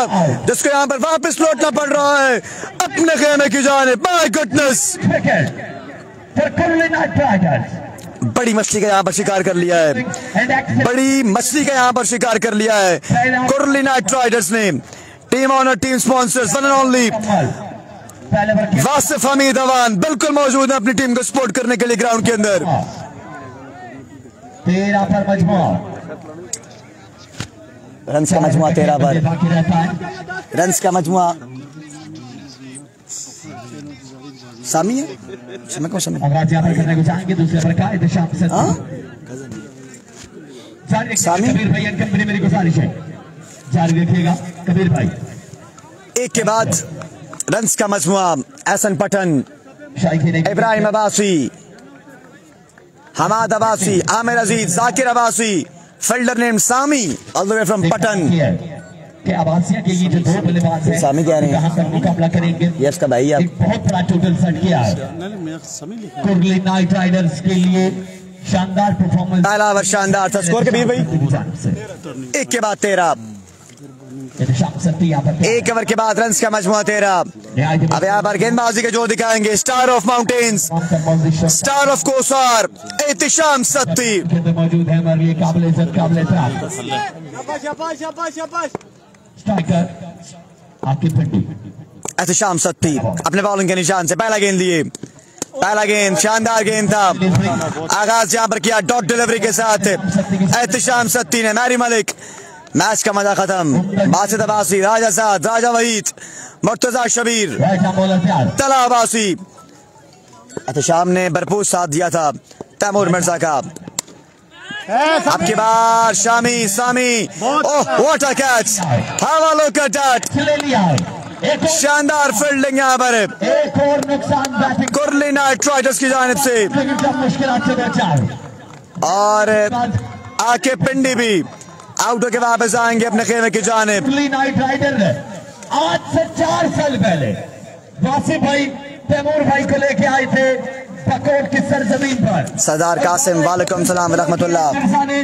जिसको यहाँ पर वापस लौटना पड़ रहा है अपने खेमे की जानिब। माय गॉडनेस, बड़ी मछली का यहाँ पर शिकार कर लिया है, बड़ी मछली का यहाँ पर शिकार कर लिया है कुर्ली नाइट राइडर्स ने। Team owner, team sponsors, one and only Wasif Hameed Awan बिल्कुल मौजूद है अपनी टीम को सपोर्ट करने के लिए ग्राउंड के अंदर। 13 पर मजमुआ, रन्स का मजमुआ 13 पर, रन्स का मजमुआ सामी है, समय को समय करने को चाहेंगे। दूसरे पर का इत्तेशाम से सामी कबीर भाई एंड कंपनी, मेरी गुजारिश है जारी रखिएगा कबीर भाई। एक के बाद रन्स का मजमुआ, Ehsan Pathan, Ibrahim Abbasi, Hammad Abbasi, Aamir Aziz, Zakir Abbasi, fielder name Sami all the way from Patan. कि अब्बासिया के ये जो दो बल्लेबाज हैं सामी कह रहे हैं कहां पर मुकाबला करेंगे। यस का भाई आप एक बहुत बड़ा टोटल सेट किया है कुर्ली नाइट राइडर्स के लिए। शानदार परफॉर्मेंस, पहला ओवर शानदार था। स्कोर कबीर भाई 1 के बाद 13, एक ओवर के बाद रन्स का मजमुआ 13। अब यहाँ पर गेंदबाजी के जोर दिखाएंगे star of mountains, star of Kosar, Ehtisham Satti मौजूद है हमारे लिए काबिल इज्जत काबिल स्ट्राइकर आपकी पिंडी। एहतिशाम सत्ती अपने बॉलिंग के निशान से पहला गेंद लिए, पहला गेंद शानदार गेंद था। आगाज यहाँ पर किया डॉट डिलीवरी के साथ एहतिशाम सत्ती ने। मैरी मलिक, मैच का मजा खत्म। बासित अब्बासी, राजा साद, राजा वहीद, मुर्तजा शबीर, तला अब्बासी। एहतिशाम ने भरपूर साथ दिया था तैमूर मिर्जा का। अब की बार Shami, Sami, oh what a catch, how look at that, शानदार फील्डिंग यहाँ पर एक और नुकसान बैटिंग कुर्ली नाइट राइडर्स की जानिब से। मुश्किल से बचा और आके पिंडी भी आउट होके वापस आएंगे अपने खेमे की जानिब। कुर्ली नाइट राइडर आज से 4 साल पहले वासिफ भाई तैमूर भाई को लेके आए थे पकोट की सरजमीन पर। सरदार कासिम वालेकुम सलाम रहमतुल्लाह ने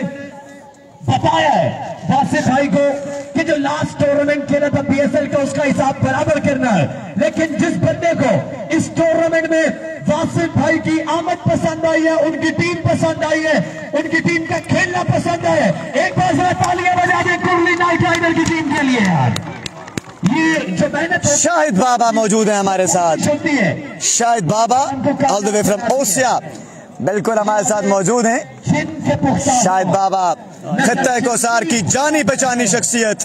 बताया है वासिफ भाई को कि जो लास्ट टूर्नामेंट खेला था PSL का उसका हिसाब बराबर करना है। लेकिन जिस बंदे को इस टूर्नामेंट में वासिफ भाई की आमद पसंद आई है, उनकी टीम पसंद आई है, उनकी टीम का खेलना पसंद आया है, एक बार जरा तालियां बजा दें कुर्ली नाइट राइडर की टीम के लिए यार। ये जो मेहनत शाहिद बाबा मौजूद है हमारे साथ, होती है, Shahid Baba all the way from Osia बिल्कुल हमारे साथ मौजूद हैं। शाहिद बाबा खित्ते कोसार की जानी पहचानी शख्सियत।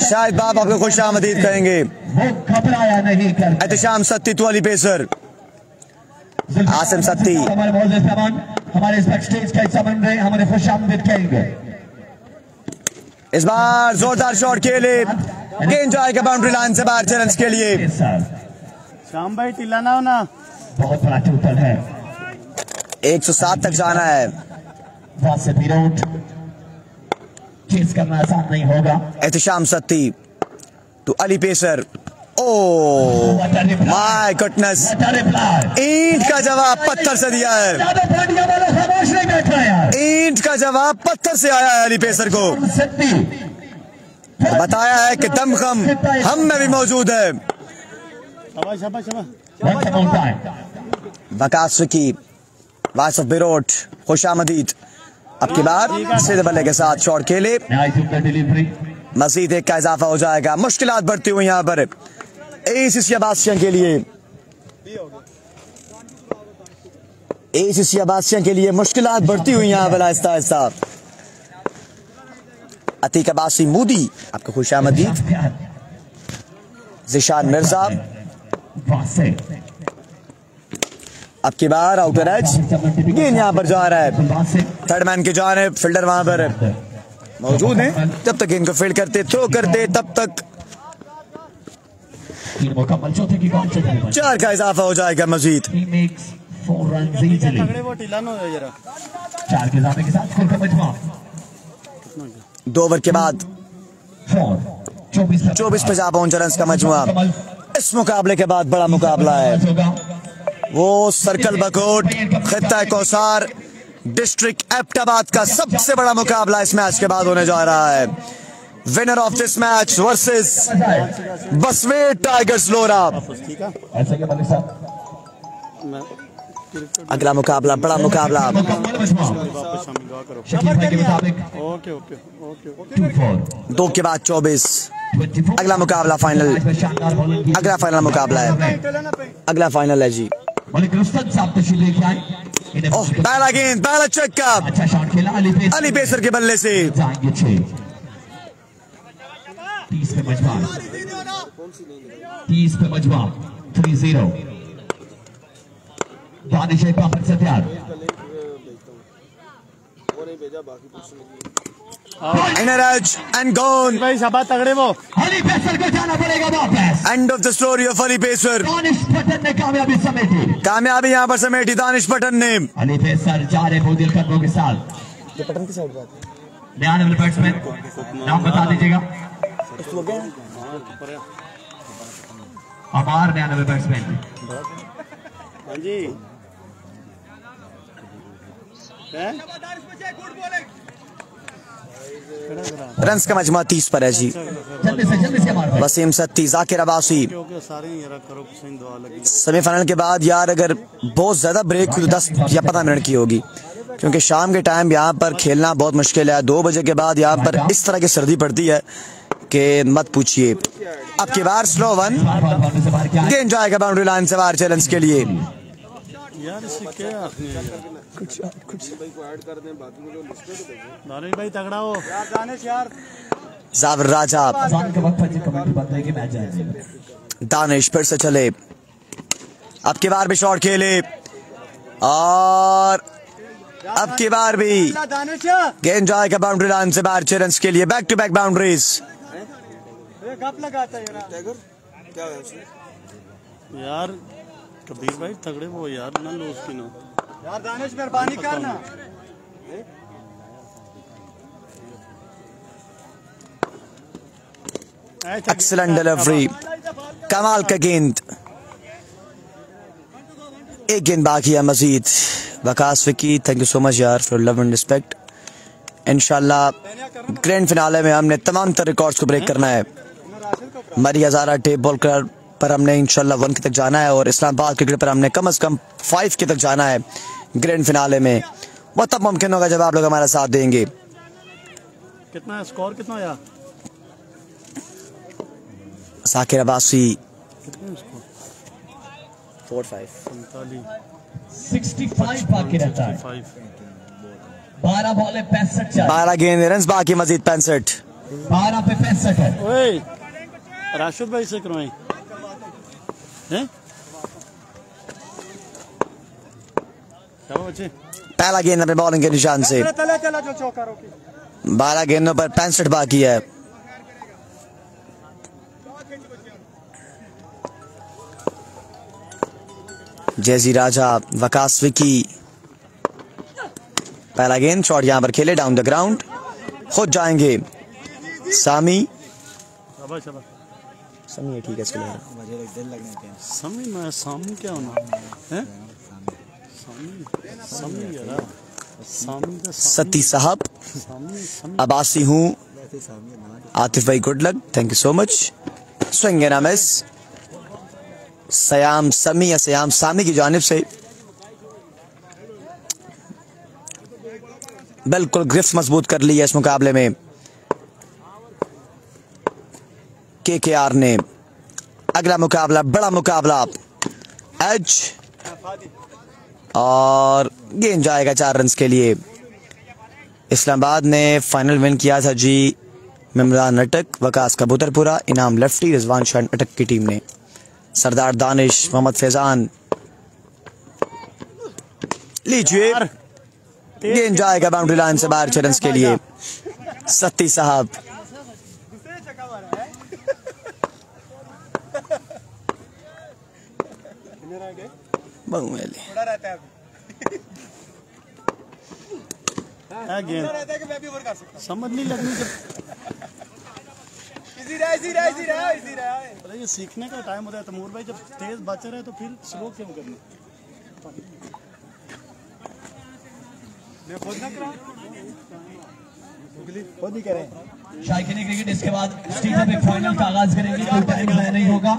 शाहिद बाबा आपको खुश आमदीद कहेंगे। वो घबराया नहीं कर। एहतिशाम सत्ती तो अली पेसर, आसिम सत्ती हमारे मौजूद सामान हमारे इस बैकस्टेज का हिस्सा बन रहे, हमारे खुश आमदीद कहेंगे। इस बार जोरदार शॉट के लिए गेंद जाएगा बाउंड्री लाइन से बाहर चैलेंज के लिए। शाम भाई टिल्लाना हो ना, बहुत बड़ा टोटल है, 107 तक जाना है। वासिफ विरोध चेस करना आसान नहीं होगा। Ehtisham Satti to Ali pacer, oh my goodness, ईंट का जवाब पत्थर से दिया है। खामोश नहीं बैठा यार, ईंट का जवाब पत्थर से आया है अली पेसर को। बताया है कि दमखम हम में भी मौजूद है। वकास की वासिफ बिरोट खुशामदीद। अब की बार सीधे बल्ले के साथ शॉट खेले, मजीद एक का इजाफा हो जाएगा। मुश्किलात बढ़ती हुई यहाँ पर ACC अब्बासिया के लिए, ACC अब्बासिया के लिए मुश्किलात बढ़ती हुई यहाँ पर आहिस्ता आहिस्ता। अतीक अब्बासी मूदी आपको खुशामदीद। जिशान मिर्जा अब की बार आउटर एज, गेंद यहाँ पर जा रहा है थर्ड मैन की जानिब। फील्डर वहां पर मौजूद हैं, जब तक गेंद को फील्ड करते थ्रो करते तब तक 4 का इजाफा हो जाएगा मजीद। 2 ओवर के बाद 24 पे जा पहुंचा रन का मजमुआ। इस मुकाबले के बाद बड़ा मुकाबला है वो सर्कल बकोट खित्ता कोसार डिस्ट्रिक्ट एबटाबाद का सबसे बड़ा मुकाबला इस मैच के बाद होने जा रहा है। Winner of this match versus Baswet tigers Lora. अगला मुकाबला बड़ा मुकाबला। 2 के बाद 24 अगला मुकाबला फाइनल। अगला फाइनल मुकाबला है, अगला फाइनल है जी। ओह पहला गेंद, पहला चक्का अली पेसर के बल्ले से। 30 पे मजबा 3-0। दानिश पापड़ से तैयार। Inner edge and gone. भाई शाबाश तगड़े वो। अली फैसल को जाना पड़ेगा वापस। End of the story of Ali Pacer. Danish Patan ने कामयाबी समेटी। कामयाबी यहाँ पर समेटी दानिश पटन ने। अली फैसल जा रहे बहुत दिल कदमों के साथ। ये पटन की साइड बात। ध्यान वाले बैट्समैन नाम बता दीजिएगा। अमार ध्यान वाले बैट्समैन। हाँ जी। रन्स का मजमा 30 पर है जी। जल्दी से हमारे वसीम सत्ती, जाकिर अब्बासी। सेमीफाइनल के बाद यार अगर बहुत ज्यादा ब्रेक हुई तो 10 या 15 मिनट की होगी, क्योंकि शाम के टाइम यहाँ पर खेलना बहुत मुश्किल है। 2 बजे के बाद यहाँ पर इस तरह की सर्दी पड़ती है कि मत पूछिए। अब की बार स्लो वन गेंद जाएगा बाउंड्री लाइन से बाहर चैलेंज के लिए। यार इससे क्या कुछ दानिश भाई तगड़ा हो यार। दानिश यार जाविर राजा, दानिश फिर से चले। अब की बार भी शॉट खेले और अब की बार भी गेंद जाएगा बाउंड्री लाइन से बाहर चैलेंज के लिए। Back to back boundaries. यार कबीर भाई तगड़े वो यार ना लो उसकी नो यार। दानिश मेहरबानी करना। एक्सीलेंट डिलीवरी, कमाल का गेंद। एक गेंद बाकी है Majeed. Waqas Vicky, thank you so much यार फॉर लव एंड रिस्पेक्ट। इंशाल्लाह ग्रैंड फिनाले में हमने तमाम तर रिकॉर्ड्स को ब्रेक करना है। मरी हजारा टेप बॉल पर हमने इंशाल्लाह 1 तक जाना है और इस्लामाबाद क्रिकेट पर हमने कम से कम 5 तक जाना है ग्रैंड फिनाले में। वो तब मुमकिन होगा जब आप लोग हमारा साथ देंगे। कितना है स्कोर, कितना यार? साकिर अब्बासी 65 बाकी रहता है। 12 बॉल 65 चाहिए। 12 गेंद, रन बाकी मजीद 65। 12 पे 65 है। ओए राशिद भाई से करवाएं हैं क्या बच्चे? पहला गेंद अपने बॉलिंग के निशान से। 12 गेंदों पर 65 बाकी है। जैजी राजा, वकास विकी। पहला गेंद शॉट यहां पर खेले डाउन द ग्राउंड, खुद जाएंगे। सामी समी है, ठीक है। समी मैं सामी क्या होना है? सामी यार सामी सती साहब, अब्बासी हूँ। आतिफ भाई good luck, thank you so much. Swing and a miss. Siam समी या सयाम सामी की जानिब से बिल्कुल ग्रिफ्ट मजबूत कर ली है इस मुकाबले में केकेआर ने। अगला मुकाबला बड़ा मुकाबला, एज और गेंद जाएगा 4 रन के लिए। इस्लामाबाद ने फाइनल विन किया था जी। इमरान अटक, वकास कबूतरपुरा, इनाम लेफ्टी, रिजवान शान अटक की टीम ने। सरदार दानिश, मोहम्मद फैजान। लीजिए गेंद जाएगा बाउंड्री लाइन से बाहर 6 रन के लिए। सत्ती साहब समझ नहीं लगनी जब ये सीखने का टाइम होता है। तमूर भाई जब तेज बचे रहे तो फिर स्लो क्यों करना? खुद ही करें। शायकीन क्रिकेट इसके बाद स्टेडियम में फाइनल का आगाज करेंगे। कोई टाइम नहीं होगा।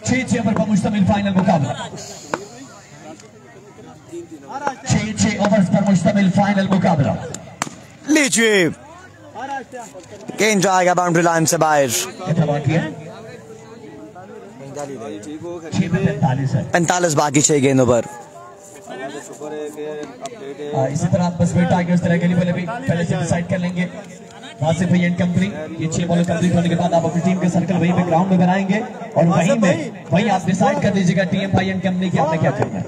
6 ओवर पर मुश्तमिल फाइनल मुकाबला। 6 ओवर्स पर मुश्तमिल फाइनल मुकाबला। लीजिए गेंद जाएगा बाउंड्री लाइन से बाहर। 45 बाकी 6 गेंदों पर। इसी तरह बस टाइगर्स तरह के लिए पहले से डिसाइड कर लेंगे। वासिफ भाई एंड कंपनी ये 6 बॉल कंप्लीट होने के बाद आप अपनी टीम के सर्कल वहीं पे ग्राउंड में बनाएंगे और वहीं आप डिसाइड कर दीजिएगा टीएम भाई एंड कंपनी की आपने क्या करना है।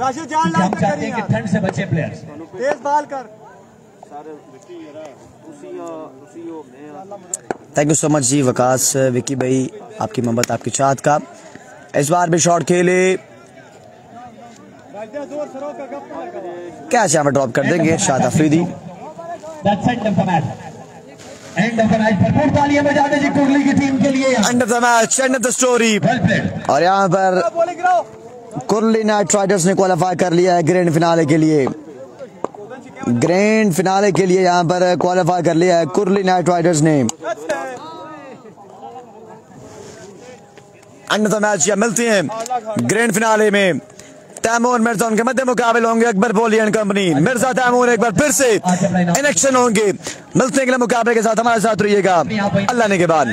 हम चाहते हैं कि ठंड से बचे प्लेयर्स। तेज बॉल कर थैंक यू सो मच जी वकास विकी भाई, आपकी मोहब्बत आपकी चाहत का। इस बार भी शॉट खेले, कैच यहाँ पर ड्रॉप कर देंगे शाद Afridi. End of the match, भरपूर तालियां बजा दीजिए कुर्ली की टीम के लिए। End of the match, end of the story. और यहाँ पर कुर्ली नाइट राइडर्स ने क्वालिफाई कर लिया है ग्रैंड फिनाले के लिए। ग्रैंड फिनाले के लिए यहाँ पर क्वालिफाई कर लिया है कुर्ली नाइट राइडर्स ने। एंड ऑफ द मैच या मिलती हैं ग्रैंड फिनाले में। तैमूर मिर्जा उनके मध्य मुकाबले होंगे अकबर बोली एंड कंपनी। मिर्जा तैमूर एक बार फिर से इन एक्शन होंगे। मिलते हैं अगले मुकाबले के साथ, हमारे साथ रहिएगा अल्लाह ने के बाद।